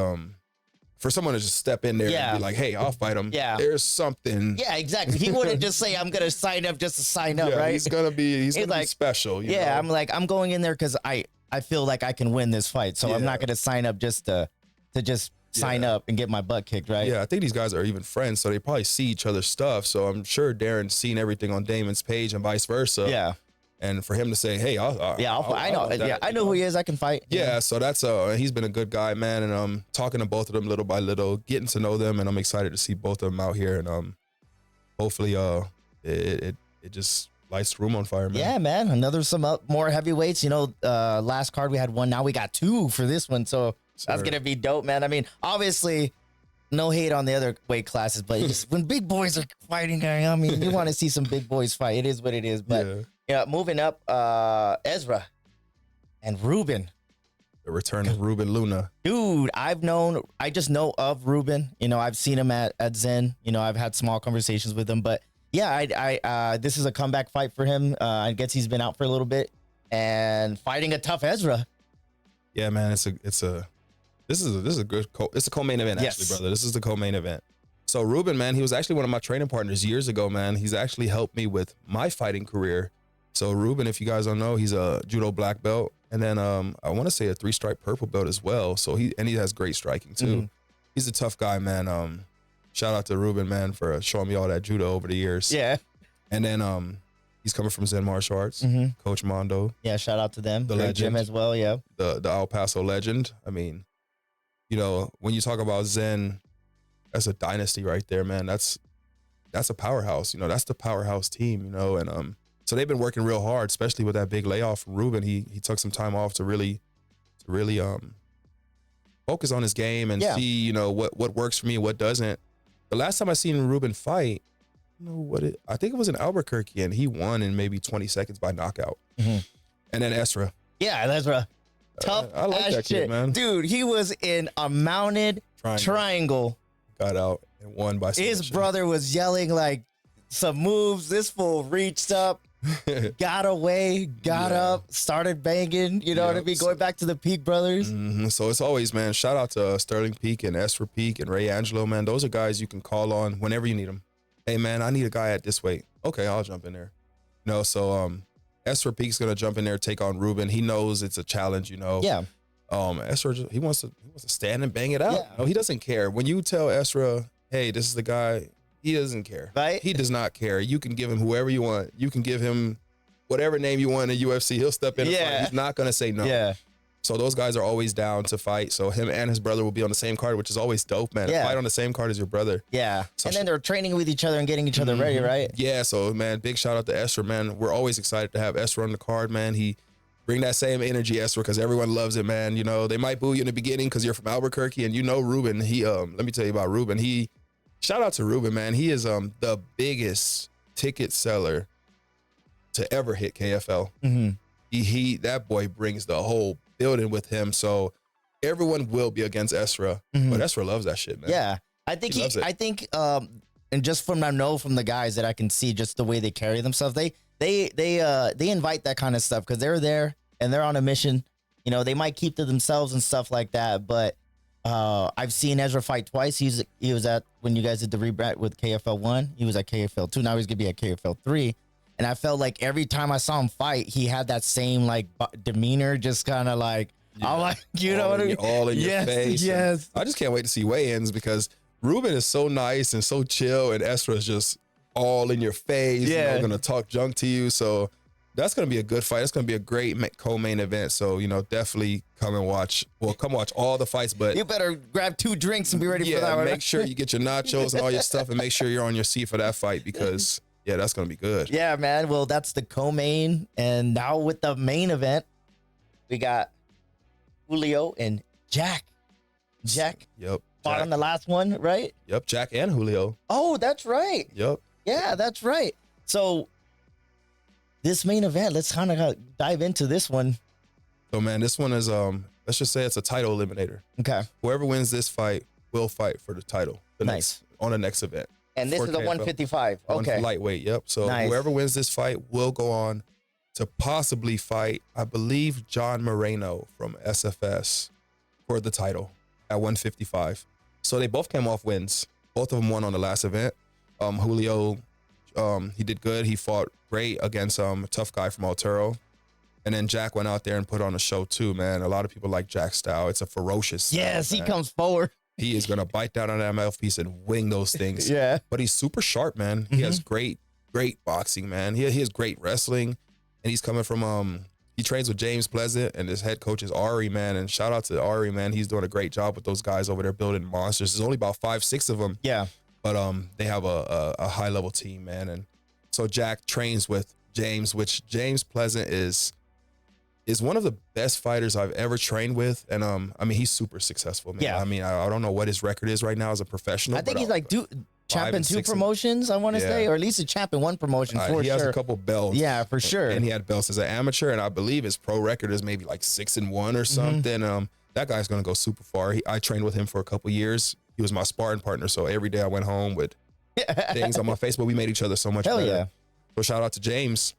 [SPEAKER 2] for someone to just step in there and be like, hey, I'll fight him.
[SPEAKER 1] Yeah.
[SPEAKER 2] There's something.
[SPEAKER 1] Yeah, exactly. He wouldn't just say, I'm going to sign up just to sign up, right?
[SPEAKER 2] He's gonna be
[SPEAKER 1] like,
[SPEAKER 2] special. You know?
[SPEAKER 1] I'm like, I'm going in there because I feel like I can win this fight. So I'm not going to sign up just to sign up and get my butt kicked, right?
[SPEAKER 2] Yeah, I think these guys are even friends, so they probably see each other's stuff. So I'm sure Darren's seen everything on Damon's page and vice versa.
[SPEAKER 1] Yeah.
[SPEAKER 2] And for him to say, hey, I know
[SPEAKER 1] who he is. I can fight.
[SPEAKER 2] Yeah, so that's he's been a good guy, man. And I'm talking to both of them little by little, getting to know them, and I'm excited to see both of them out here. And hopefully it just lights the room on fire, man.
[SPEAKER 1] Yeah, man. Another more heavyweights. You know, last card we had one. Now we got two for this one. So that's gonna be dope, man. I mean, obviously, no hate on the other weight classes, but just when big boys are fighting, I mean, you want to see some big boys fight. It is what it is. But yeah, moving up, Ezra and Ruben.
[SPEAKER 2] The return of Ruben Luna.
[SPEAKER 1] Dude, I just know of Ruben. You know, I've seen him at Zen. You know, I've had small conversations with him. But yeah, this is a comeback fight for him. I guess he's been out for a little bit and fighting a tough Ezra.
[SPEAKER 2] Yeah, man, this is a good it's a co-main event, actually, brother. This is the co-main event. So Ruben, man, he was actually one of my training partners years ago, man. He's actually helped me with my fighting career. So Ruben, if you guys don't know, he's a judo black belt, and then I want to say a 3-stripe purple belt as well. So he has great striking too. He's a tough guy, man. Shout out to Ruben, man, for showing me all that judo over the years. Yeah. And then he's coming from Zen Martial Arts, Coach Mondo.
[SPEAKER 1] Yeah, shout out to them.
[SPEAKER 2] The legend
[SPEAKER 1] gym as well. Yeah.
[SPEAKER 2] The El Paso legend. I mean, you know, when you talk about Zen, that's a dynasty right there, man. That's a powerhouse. You know, that's the powerhouse team. You know, and so they've been working real hard, especially with that big layoff from Ruben. He took some time off to really focus on his game and see, you know, what works for me and what doesn't. The last time I seen Ruben fight, I think it was in Albuquerque, and he won in maybe 20 seconds by knockout. And then Ezra.
[SPEAKER 1] Yeah, Ezra. Tough
[SPEAKER 2] I like that kid, man.
[SPEAKER 1] Dude, he was in a mounted triangle.
[SPEAKER 2] Got out and won by submission.
[SPEAKER 1] His brother was yelling like some moves. This fool reached up, got away, got up, started banging. You know what I mean? Going back to the Peak brothers.
[SPEAKER 2] So it's always, man, shout out to Sterling Peak and Ezra Peak and Ray Angelo, man. Those are guys you can call on whenever you need them. Hey, man, I need a guy at this weight. Okay, I'll jump in there. You know, so Ezra Peak's gonna jump in there, take on Ruben. He knows it's a challenge, you know.
[SPEAKER 1] Yeah.
[SPEAKER 2] Ezra, he wants to stand and bang it out. Yeah. You know, he doesn't care. When you tell Ezra, hey, this is the guy, he doesn't care.
[SPEAKER 1] Right?
[SPEAKER 2] He does not care. You can give him whoever you want. You can give him whatever name you want in UFC. He'll step in and fight. He's not gonna say no. Yeah. So those guys are always down to fight. So him and his brother will be on the same card, which is always dope, man. Yeah. Fight on the same card as your brother.
[SPEAKER 1] Yeah. So and then they're training with each other and getting each other ready, right?
[SPEAKER 2] Yeah. So, man, big shout out to Ezra, man. We're always excited to have Ezra on the card, man. He bring that same energy, Ezra, because everyone loves it, man. You know, they might boo you in the beginning because you're from Albuquerque, and you know Ruben. He let me tell you about Ruben. Shout out to Ruben, man. He is the biggest ticket seller to ever hit KFL. That boy brings the whole building with him, so everyone will be against Ezra, but Ezra loves that shit, man.
[SPEAKER 1] Yeah, I think and just from the guys that I can see, just the way they carry themselves, they invite that kind of stuff because they're there and they're on a mission. You know, they might keep to themselves and stuff like that, but I've seen Ezra fight twice. He was at, when you guys did the rebrand with KFL 1, he was at KFL 2. Now he's gonna be at KFL 3. And I felt like every time I saw him fight, he had that same like demeanor, just kind of like, I'm like, you know what I mean?
[SPEAKER 2] All in your face.
[SPEAKER 1] Yes.
[SPEAKER 2] I just can't wait to see weigh-ins because Ruben is so nice and so chill, and Ezra is just all in your face. Yeah. You know, gonna talk junk to you. So, That's going to be a good fight. It's going to be a great co-main event. So, definitely come and watch. Well, come watch all the fights, but
[SPEAKER 1] you better grab 2 drinks and be ready for that one.
[SPEAKER 2] Make sure you get your nachos and all your stuff and make sure you're on your seat for that fight because, that's going to be good.
[SPEAKER 1] Yeah, man. Well, that's the co-main. And now with the main event, we got Julio and Jack. Jack.
[SPEAKER 2] Yep.
[SPEAKER 1] Fought on the last one, right?
[SPEAKER 2] Yep. Jack and Julio.
[SPEAKER 1] Oh, that's right.
[SPEAKER 2] Yep.
[SPEAKER 1] Yeah, that's right. So this main event, let's kind of dive into this one.
[SPEAKER 2] So, man, this one is, let's just say it's a title eliminator.
[SPEAKER 1] Okay.
[SPEAKER 2] Whoever wins this fight will fight for the title.
[SPEAKER 1] Nice.
[SPEAKER 2] On the next event.
[SPEAKER 1] And this is a 155. Okay.
[SPEAKER 2] Lightweight. Yep. So whoever wins this fight will go on to possibly fight, I believe, John Moreno from SFS for the title at 155. So they both came off wins. Both of them won on the last event. Julio, he did good. He fought great against a tough guy from Altero. And then Jack went out there and put on a show too, man. A lot of people like Jack's style. It's a ferocious style,
[SPEAKER 1] yes,
[SPEAKER 2] man.
[SPEAKER 1] He comes forward.
[SPEAKER 2] He is going to bite down on that mouthpiece and wing those things.
[SPEAKER 1] Yeah.
[SPEAKER 2] But he's super sharp, man. He has great boxing, man. He has great wrestling. And he's coming from, he trains with James Pleasant and his head coach is Ari, man. And shout out to Ari, man. He's doing a great job with those guys over there building monsters. There's only about 5-6 of them.
[SPEAKER 1] Yeah.
[SPEAKER 2] But they have a high level team, man. And so Jack trains with James, which James Pleasant is one of the best fighters I've ever trained with. And I mean, he's super successful, man.
[SPEAKER 1] Yeah.
[SPEAKER 2] I mean, I don't know what his record is right now as a professional.
[SPEAKER 1] I think he's like champ in 2 promotions, I want to say, or at least a champ in 1 promotion for sure.
[SPEAKER 2] He has a couple belts.
[SPEAKER 1] Yeah, for sure.
[SPEAKER 2] And he had belts as an amateur, and I believe his pro record is maybe like 6-1 or something. That guy's gonna go super far. I trained with him for a couple years. He was my sparring partner, so every day I went home with things on my face, but we made each other so much
[SPEAKER 1] Hell
[SPEAKER 2] better.
[SPEAKER 1] Yeah.
[SPEAKER 2] So shout out to James.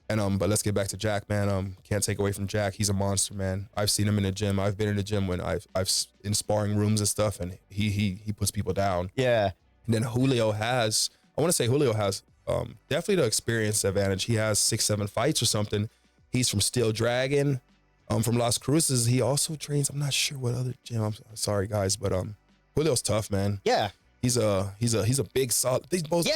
[SPEAKER 2] And but let's get back to Jack, man. Can't take away from Jack. He's a monster, man. I've seen him in the gym. I've been in the gym when I've in sparring rooms and stuff, and he puts people down.
[SPEAKER 1] Yeah.
[SPEAKER 2] And then Julio has definitely the experience advantage. He has 6-7 fights or something. He's from Steel Dragon, from Las Cruces. He also trains. I'm not sure what other gym. I'm sorry, guys, but Julio's tough, man.
[SPEAKER 1] Yeah.
[SPEAKER 2] He's a big solid. These both
[SPEAKER 1] dude.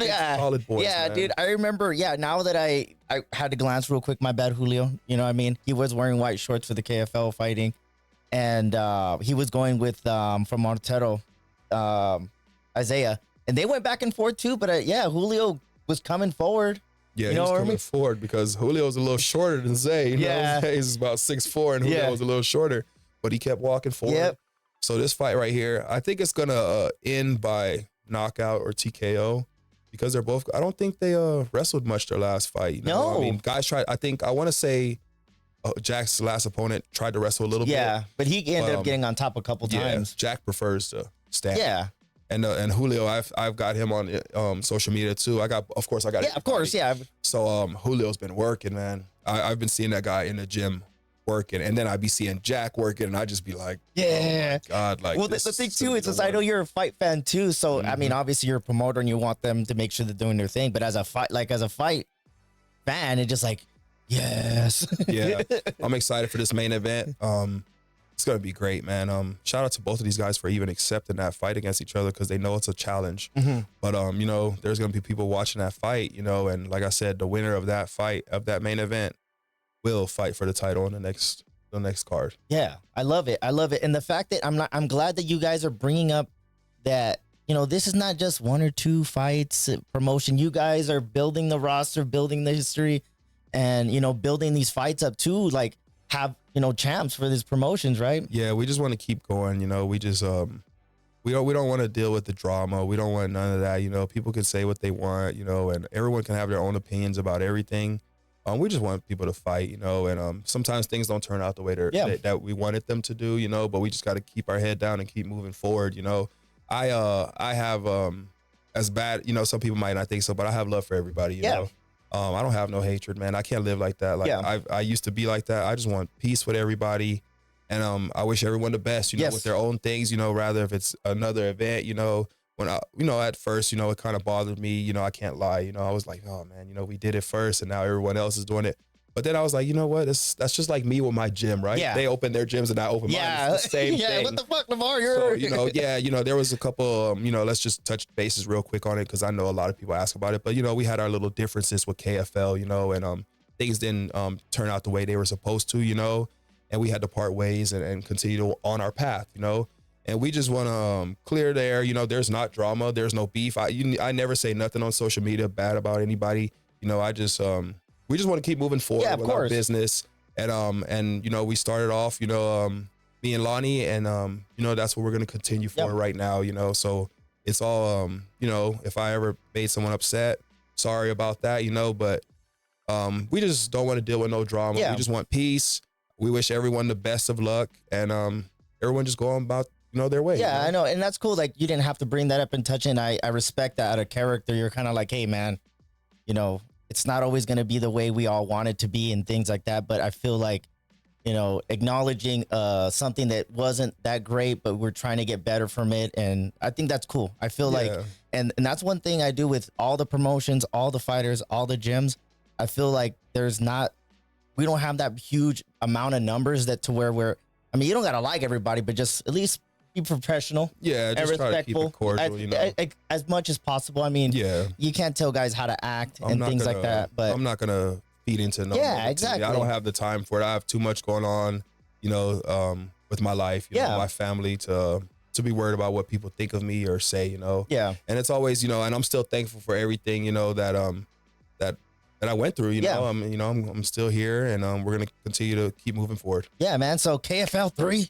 [SPEAKER 2] solid boys.
[SPEAKER 1] Yeah,
[SPEAKER 2] man.
[SPEAKER 1] dude. I remember. Yeah, now that I had to glance real quick. My bad, Julio. You know what I mean? He was wearing white shorts for the KFL fighting, and he was going with from Montero, Isaiah, and they went back and forth too. But yeah, Julio was coming forward.
[SPEAKER 2] Yeah,
[SPEAKER 1] you know
[SPEAKER 2] he was
[SPEAKER 1] what I
[SPEAKER 2] coming
[SPEAKER 1] mean?
[SPEAKER 2] forward because Julio's a little shorter than Zay. You know, Zay's about 6'4", and Julio was a little shorter, but he kept walking forward.
[SPEAKER 1] Yep.
[SPEAKER 2] So this fight right here, I think it's gonna end by knockout or TKO because they're both. I don't think they wrestled much their last fight. You know?
[SPEAKER 1] No,
[SPEAKER 2] I mean, guys tried. I want to say Jack's last opponent tried to wrestle a little bit.
[SPEAKER 1] Yeah, but he ended up getting on top a couple times.
[SPEAKER 2] Jack prefers to stand.
[SPEAKER 1] Yeah.
[SPEAKER 2] And Julio, I've got him on social media too. Of course.
[SPEAKER 1] Yeah, of course. Yeah.
[SPEAKER 2] So Julio's been working, man. I've been seeing that guy in the gym working, and then I'd be seeing Jack working, and I'd just be like,
[SPEAKER 1] yeah,
[SPEAKER 2] oh my God, like.
[SPEAKER 1] Well, the thing too is, I know you're a fight fan too, so I mean, obviously you're a promoter and you want them to make sure they're doing their thing. But as a fight fan, it's just like, yes.
[SPEAKER 2] Yeah, I'm excited for this main event. It's gonna be great, man. Shout out to both of these guys for even accepting that fight against each other because they know it's a challenge. But you know, there's gonna be people watching that fight, you know, and like I said, the winner of that fight, of that main event, will fight for the title in the next card.
[SPEAKER 1] Yeah, I love it. And the fact that I'm glad that you guys are bringing up that, you know, this is not just 1 or 2 fights promotion. You guys are building the roster, building the history, and, you know, building these fights up too, like have, you know, champs for these promotions, right?
[SPEAKER 2] Yeah, we just want to keep going. You know, we just we don't want to deal with the drama. We don't want none of that. You know, people can say what they want, you know, and everyone can have their own opinions about everything. We just want people to fight, you know, and sometimes things don't turn out the way that we wanted them to do, you know, but we just got to keep our head down and keep moving forward, you know. I have as bad, you know, some people might not think so, but I have love for everybody, you know. I don't have no hatred, man. I can't live like that. Like I used to be like that. I just want peace with everybody, and I wish everyone the best, you know, with their own things, you know, rather if it's another event, you know. When you know, at first, you know, it kind of bothered me, you know, I can't lie, you know, I was like, oh man, you know, we did it first and now everyone else is doing it. But then I was like, you know what, that's just like me with my gym, right?
[SPEAKER 1] Yeah.
[SPEAKER 2] They open their gyms and I open mine. It's the same thing.
[SPEAKER 1] What the fuck, Lamar?
[SPEAKER 2] So, you know, you know, there was a couple, you know, let's just touch bases real quick on it because I know a lot of people ask about it. But, you know, we had our little differences with KFL, you know, and things didn't turn out the way they were supposed to, you know, and we had to part ways and continue on our path, you know. And we just want to clear there, you know, there's not drama, there's no beef. I never say nothing on social media bad about anybody. You know, we just want to keep moving forward with our business. And you know, we started off, you know, me and Lonnie, and you know, that's what we're going to continue for right now, you know. So it's all, you know, if I ever made someone upset, sorry about that, you know, but we just don't want to deal with no drama. We just want peace. We wish everyone the best of luck, and everyone just go on about, you know, their way.
[SPEAKER 1] Yeah,
[SPEAKER 2] you know?
[SPEAKER 1] I know. And that's cool. Like, you didn't have to bring that up and touch it. I respect that out of character. You're kind of like, hey, man, you know, it's not always going to be the way we all want it to be and things like that. But I feel like, you know, acknowledging something that wasn't that great, but we're trying to get better from it. And I think that's cool. I feel like, and that's one thing I do with all the promotions, all the fighters, all the gyms. I feel like we don't have that huge amount of numbers that to where I mean, you don't got to like everybody, but just at least be professional.
[SPEAKER 2] Yeah, just
[SPEAKER 1] and respectful,
[SPEAKER 2] try to keep it cordial, you know,
[SPEAKER 1] as much as possible. I mean, you can't tell guys how to act and things like that. But
[SPEAKER 2] I'm not gonna feed into no.
[SPEAKER 1] Yeah, exactly.
[SPEAKER 2] I don't have the time for it. I have too much going on, you know, with my life, you know, my family to be worried about what people think of me or say, you know.
[SPEAKER 1] Yeah.
[SPEAKER 2] And it's always, you know, and I'm still thankful for everything, you know, that that I went through, you know. I'm still here, and we're gonna continue to keep moving forward.
[SPEAKER 1] Yeah, man. So KFL 3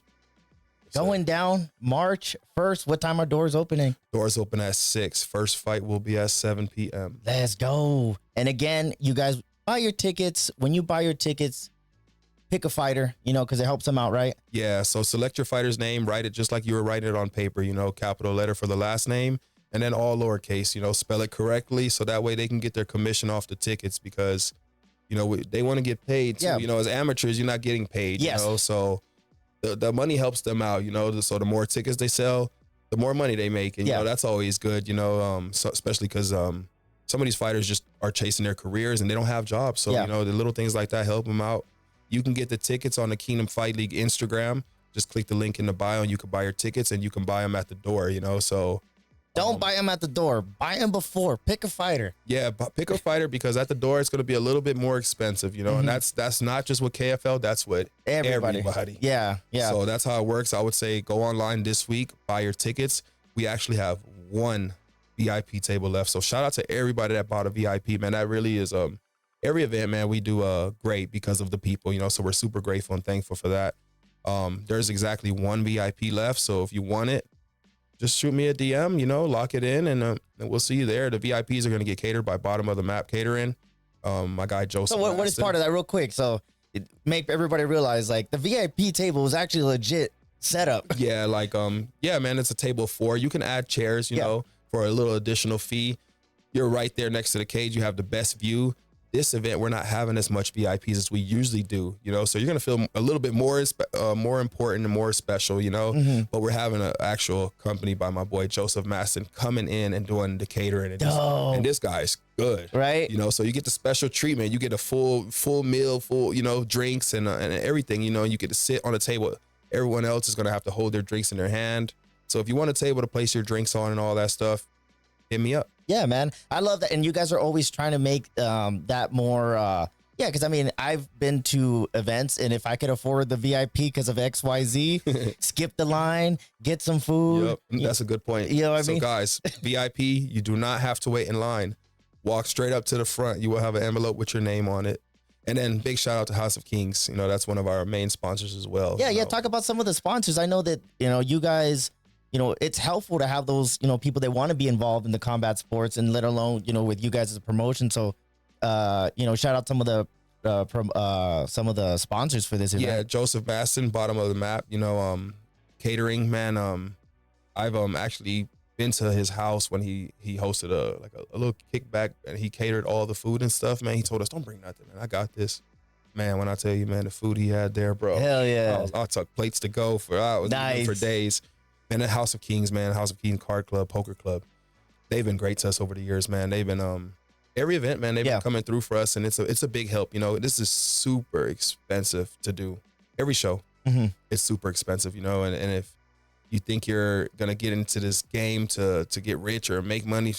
[SPEAKER 1] going down March 1st. What time are doors opening?
[SPEAKER 2] Doors open at 6. First fight will be at 7 p.m.
[SPEAKER 1] Let's go. And again, you guys buy your tickets. When you buy your tickets, pick a fighter, you know, because it helps them out, right?
[SPEAKER 2] Yeah. So select your fighter's name, write it just like you were writing it on paper, you know, capital letter for the last name, and then all lowercase, you know, spell it correctly. So that way they can get their commission off the tickets, because, you know, they want to get paid too. You know, as amateurs, you're not getting paid, you know, so the money helps them out, you know. So the more tickets they sell, the more money they make. And, you know, that's always good, you know, so especially because some of these fighters just are chasing their careers and they don't have jobs. So, you know, the little things like that help them out. You can get the tickets on the Kingdom Fight League Instagram. Just click the link in the bio and you can buy your tickets, and you can buy them at the door, you know. So
[SPEAKER 1] don't buy them at the door. Buy them before. Pick a fighter.
[SPEAKER 2] Yeah, pick a fighter, because at the door it's going to be a little bit more expensive, you know. And that's not just with KFL. That's with everybody.
[SPEAKER 1] Yeah, yeah.
[SPEAKER 2] So that's how it works. I would say go online this week, buy your tickets. We actually have one VIP table left. So shout out to everybody that bought a VIP, man. That really is every event, man, we do great because of the people, you know. So we're super grateful and thankful for that. There's exactly one VIP left. So if you want it, just shoot me a DM, you know, lock it in, and we'll see you there. The VIPs are going to get catered by Bottom of the Map Catering. My guy, Joseph.
[SPEAKER 1] So what is part of that, real quick? So make everybody realize, like, the VIP table was actually legit setup.
[SPEAKER 2] Yeah, like, yeah, man, it's a table of 4. You can add chairs, you know, for a little additional fee. You're right there next to the cage. You have the best view. This event, we're not having as much VIPs as we usually do, you know, so you're going to feel a little bit more important and more special, you know. But we're having an actual company by my boy Joseph Maston coming in and doing the catering, and this guy's good,
[SPEAKER 1] right?
[SPEAKER 2] You know, so you get the special treatment. You get a full meal, full, you know, drinks and everything, you know. You get to sit on a table. Everyone else is going to have to hold their drinks in their hand. So if you want a table to place your drinks on and all that stuff, hit me up.
[SPEAKER 1] Yeah, man. I love that. And you guys are always trying to make that more, because I mean, I've been to events, and if I could afford the VIP because of XYZ, skip the line, get some food.
[SPEAKER 2] Yep, that's a good point.
[SPEAKER 1] You know what I mean?
[SPEAKER 2] So guys, VIP, you do not have to wait in line. Walk straight up to the front. You will have an envelope with your name on it. And then big shout out to House of Kings. You know, that's one of our main sponsors as well.
[SPEAKER 1] Yeah,
[SPEAKER 2] yeah.
[SPEAKER 1] Talk about some of the sponsors. I know that, you know, you guys, you know, it's helpful to have those, you know, people that want to be involved in the combat sports, and let alone, you know, with you guys as a promotion. So, you know, shout out some of the sponsors for this event.
[SPEAKER 2] Yeah, Joseph Maston, Bottom of the Map. You know, catering, man. I've actually been to his house when he hosted a little kickback, and he catered all the food and stuff. Man, he told us, don't bring nothing, man. I got this. Man, when I tell you, man, the food he had there, bro.
[SPEAKER 1] Hell yeah.
[SPEAKER 2] I took plates to go for hours, for days. And the House of Kings, man, House of Kings Card Club, Poker Club, they've been great to us over the years, man. They've been every event, man, they've been coming through for us, and it's a big help. You know, this is super expensive to do. Every show, it's super expensive, you know, and if you think you're gonna get into this game to get rich or make money,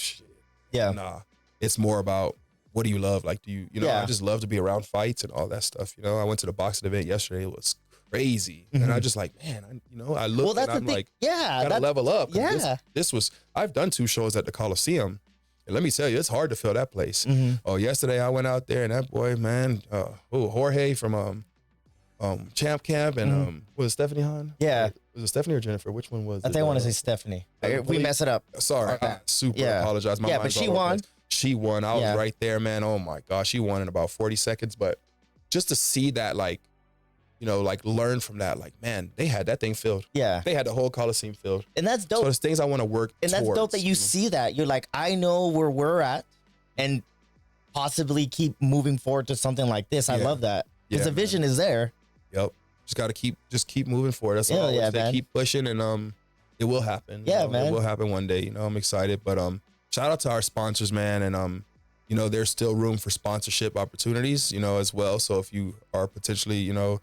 [SPEAKER 2] nah, it's more about what do you love? Like, do you know,
[SPEAKER 1] Yeah.
[SPEAKER 2] I just love to be around fights and all that stuff. You know, I went to the boxing event yesterday. It was crazy. And I just like, man, I look and I'm like, gotta level up.
[SPEAKER 1] Yeah.
[SPEAKER 2] This was, I've done 2 shows at the Coliseum. And let me tell you, it's hard to fill that place. Oh, yesterday I went out there and that boy, man, Jorge from Champ Camp and was it Stephanie Hahn?
[SPEAKER 1] Yeah.
[SPEAKER 2] Was it Stephanie or Jennifer? Which one was it?
[SPEAKER 1] I think I want to say Stephanie. We mess it up.
[SPEAKER 2] Sorry,
[SPEAKER 1] Okay.
[SPEAKER 2] I super apologize. My
[SPEAKER 1] Yeah, but
[SPEAKER 2] mind's
[SPEAKER 1] she
[SPEAKER 2] all over the
[SPEAKER 1] won.
[SPEAKER 2] place. She won. I was right there, man. Oh my gosh, she won in about 40 seconds. But just to see that, like, you know, like learn from that, like, man, they had that thing filled.
[SPEAKER 1] Yeah.
[SPEAKER 2] They had the whole Coliseum filled.
[SPEAKER 1] And that's dope.
[SPEAKER 2] So there's things I want to work
[SPEAKER 1] And
[SPEAKER 2] towards.
[SPEAKER 1] that's dope that you see that. You're like, I know where we're at and possibly keep moving forward to something like this. I love that. Because the vision is there.
[SPEAKER 2] Yep. Just got to keep moving forward. That's all.
[SPEAKER 1] Yeah,
[SPEAKER 2] They
[SPEAKER 1] man.
[SPEAKER 2] keep pushing and it will happen.
[SPEAKER 1] Yeah,
[SPEAKER 2] you know,
[SPEAKER 1] man.
[SPEAKER 2] It will happen one day. You know, I'm excited. But shout out to our sponsors, man. And you know, there's still room for sponsorship opportunities, you know, as well. So if you are potentially, you know,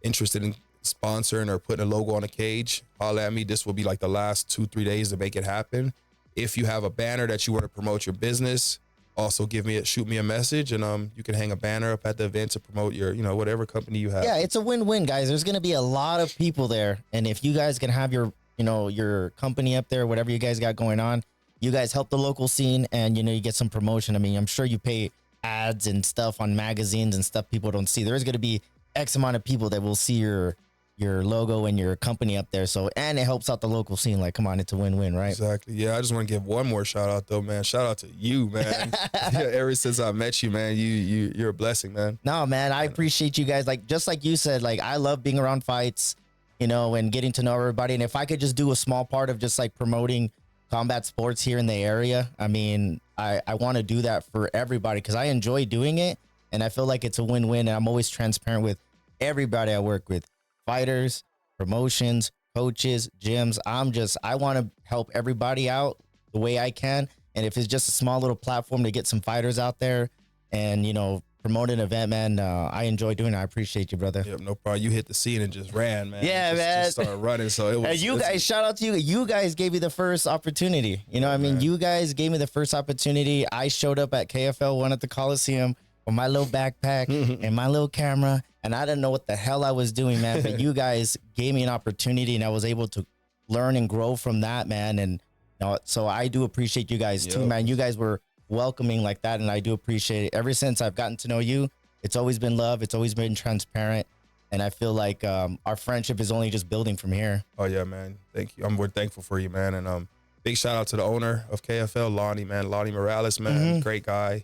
[SPEAKER 2] interested in sponsoring or putting a logo on a cage, holla at me. This will be like the last 2-3 days to make it happen. If you have a banner that you want to promote your business, also shoot me a message and you can hang a banner up at the event to promote your, you know, whatever company you have.
[SPEAKER 1] Yeah, it's a win-win, guys. There's going to be a lot of people there. And if you guys can have your, you know, your company up there, whatever you guys got going on, you guys help the local scene and, you know, you get some promotion. I mean, I'm sure you pay ads and stuff on magazines and stuff people don't see. There's going to be X amount of people that will see your logo and your company up there. So, and it helps out the local scene. Like, come on, it's a win-win, right?
[SPEAKER 2] Exactly. Yeah, I just want to give one more shout out though, man. Shout out to you, man. Yeah, ever since I met you, man, you're a blessing, man.
[SPEAKER 1] No, man, I appreciate you guys. Like, just like you said, like, I love being around fights, you know, and getting to know everybody. And if I could just do a small part of just like promoting combat sports here in the area, I mean, I want to do that for everybody because I enjoy doing it. And I feel like it's a win-win. And I'm always transparent with everybody I work with, fighters, promotions, coaches, gyms. I want to help everybody out the way I can. And if it's just a small little platform to get some fighters out there and, you know, promote an event, man, I enjoy doing it. I appreciate you, brother.
[SPEAKER 2] Yep, no problem. You hit the scene and just ran, man.
[SPEAKER 1] Yeah, man.
[SPEAKER 2] Just started running. So it was.
[SPEAKER 1] And you guys, shout out to you. You guys gave me the first opportunity. You know what I mean?
[SPEAKER 2] Man.
[SPEAKER 1] You guys gave me the first opportunity. I showed up at KFL 1 at the Coliseum with my little backpack and my little camera. And I didn't know what the hell I was doing, man. But you guys gave me an opportunity and I was able to learn and grow from that, man. And you know, so I do appreciate you guys too, man. You guys were welcoming like that. And I do appreciate it. Ever since I've gotten to know you, it's always been love. It's always been transparent. And I feel like our friendship is only just building from here.
[SPEAKER 2] Oh yeah, man. Thank you. We're thankful for you, man. And big shout out to the owner of KFL, Lonnie, man. Lonnie Morales, man. Great guy.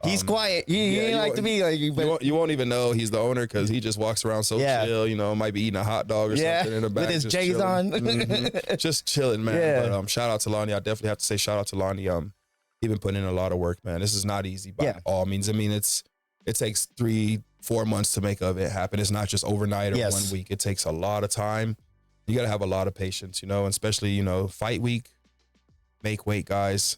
[SPEAKER 1] He's quiet. He ain't like to be like, but
[SPEAKER 2] You won't even know he's the owner because he just walks around so chill, you know, might be eating a hot dog or something in the back.
[SPEAKER 1] with his
[SPEAKER 2] just
[SPEAKER 1] J's
[SPEAKER 2] chilling.
[SPEAKER 1] on.
[SPEAKER 2] Just chilling, man.
[SPEAKER 1] Yeah.
[SPEAKER 2] But shout out to Lonnie. I definitely have to say shout out to Lonnie. He been putting in a lot of work, man. This is not easy by all means. I mean, it takes 3-4 months to make of it happen. It's not just overnight or 1 week. It takes a lot of time. You got to have a lot of patience, you know, and especially, you know, fight week, make weight, guys.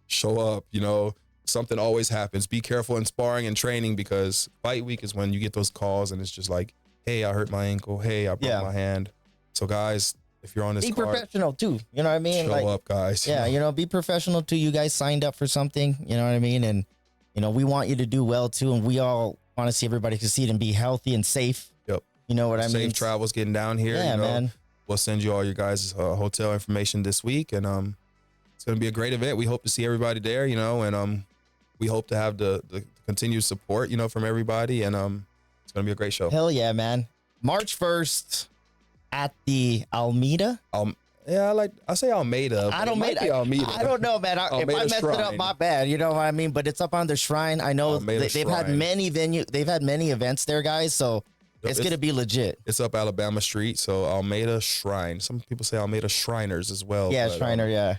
[SPEAKER 2] Show up, you know. Something always happens. Be careful in sparring and training because fight week is when you get those calls and it's just like, hey, I hurt my ankle. Hey, I broke my hand. So guys, if you're on this
[SPEAKER 1] be
[SPEAKER 2] card,
[SPEAKER 1] professional too. You know what I mean?
[SPEAKER 2] show up, guys.
[SPEAKER 1] Yeah, you know, be professional too. You guys signed up for something. You know what I mean? And, you know, we want you to do well too. And we all want to see everybody succeed and be healthy and safe.
[SPEAKER 2] Yep.
[SPEAKER 1] You know what I mean?
[SPEAKER 2] Safe travels getting down here.
[SPEAKER 1] Yeah,
[SPEAKER 2] you know,
[SPEAKER 1] man.
[SPEAKER 2] We'll send you all your guys' hotel information this week. And it's going to be a great event. We hope to see everybody there, you know, and we hope to have the continued support, you know, from everybody. And it's going to be a great show.
[SPEAKER 1] Hell yeah, man. March 1st at the Almeida.
[SPEAKER 2] Yeah, I say Almeida.
[SPEAKER 1] I don't
[SPEAKER 2] Almeida.
[SPEAKER 1] I don't know, man. If I messed it up, my bad. You know what I mean? But it's up on the Shrine. I know they've had many events there, guys. So it's gonna be legit.
[SPEAKER 2] It's up Alabama Street, so Almeida Shrine. Some people say Almeida Shriners as well.
[SPEAKER 1] Yeah,
[SPEAKER 2] but,
[SPEAKER 1] Shriner. Yeah.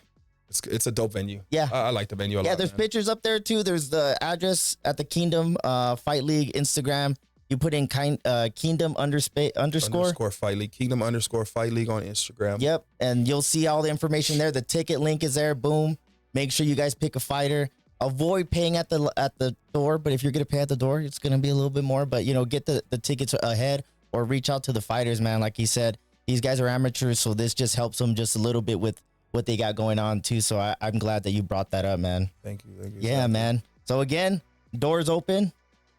[SPEAKER 2] It's a dope venue.
[SPEAKER 1] Yeah,
[SPEAKER 2] I like the venue a lot.
[SPEAKER 1] Yeah, there's pictures up there too. There's the address at the Kingdom Fight League Instagram. You put in Kingdom underscore
[SPEAKER 2] Fight League, Kingdom _Fight League on Instagram.
[SPEAKER 1] Yep, and you'll see all the information there. The ticket link is there. Boom. Make sure you guys pick a fighter. Avoid paying at the door, but if you're gonna pay at the door, it's gonna be a little bit more. But you know, get the tickets ahead or reach out to the fighters, man. Like he said, these guys are amateurs, so this just helps them just a little bit with what they got going on too. So I'm glad that you brought that up, man.
[SPEAKER 2] Thank you.
[SPEAKER 1] Yeah, man. So again, Doors open.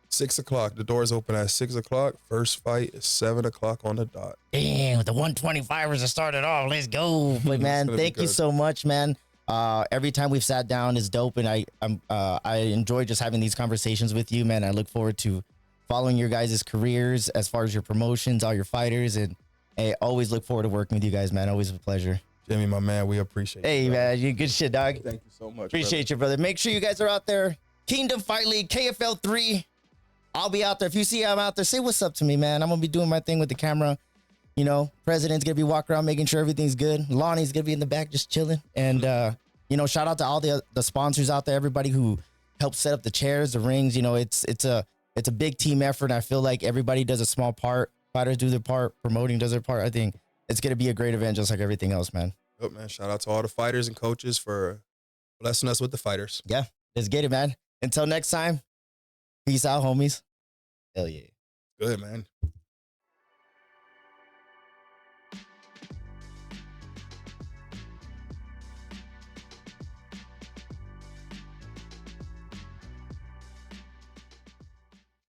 [SPEAKER 2] 6 o'clock. The doors open at 6 o'clock. First fight is 7 o'clock on the dot.
[SPEAKER 1] Damn, the 125ers have started off. Let's go. But man, thank you so much, man. Every time we've sat down is dope, and I enjoy just having these conversations with you, man. I look forward to following your guys' careers as far as your promotions, all your fighters, and I always look forward to working with you guys, man. Always a pleasure.
[SPEAKER 2] Jimmy, my man, we appreciate
[SPEAKER 1] Hey,
[SPEAKER 2] you.
[SPEAKER 1] man, you good shit, dog.
[SPEAKER 2] Thank you so much.
[SPEAKER 1] Appreciate you, brother. Make sure you guys are out there. Kingdom Fight League, KFL 3. I'll be out there. If you see I'm out there, say what's up to me, man. I'm going to be doing my thing with the camera. You know, President's going to be walking around making sure everything's good. Lonnie's going to be in the back just chilling. And, you know, shout out to all the sponsors out there, everybody who helped set up the chairs, the rings. You know, it's a big team effort. I feel like everybody does a small part. Fighters do their part. Promoting does their part. I think it's going to be a great event just like everything else, man.
[SPEAKER 2] Yep, man. Shout out to all the fighters and coaches for blessing us with the fighters.
[SPEAKER 1] Yeah, let's get it, man. Until next time, peace out, homies. Hell yeah.
[SPEAKER 2] Good, man.